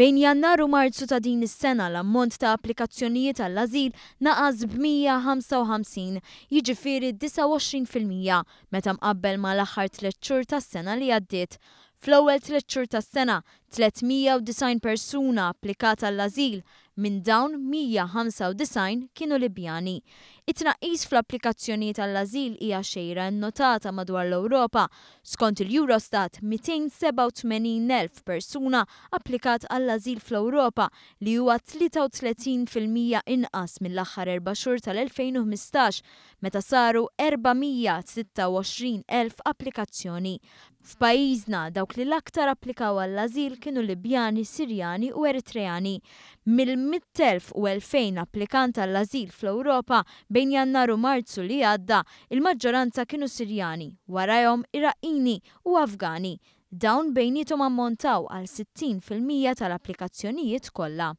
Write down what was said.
Bejn Jannar u Marzu ta' din is-sena l-ammont ta' applikazzjonijiet għall-ażil naqas b'155, jiġifieri 29% meta mqabbel mal-aħħar 3 xhur tas-sena li għaddiet. Fl-ewwel 3 xhur tas-sena 390 persuna applikat għall-ażil, minn dawn 195 kienu Libjani. It-tnaqqis fl-applikazzjonijiet għall-ażil hija xejra nnotata madwar l-Ewropa. Skont il-Eurostat, 287,000 persuna applikat għall-ażil fl-Ewropa li huwa 33% inqas mill-aħħar 4 xhur tal-2015 meta saru 426,000 applikazzjoni. F'pajjiżna dawk li l-aktar applikaw għall-ażil kienu Libjani, Sirjani u Eritrejani. Mill-100,000 u 2,000 applikant għall-ażil fl-Ewropa bejn Jannar u Marzu li għadda, il-maġġoranza kienu Sirjani, warahom Iraqqini u Afgani. Dawn bejniethom ammontaw għal 60% tal-applikazzjonijiet kollha.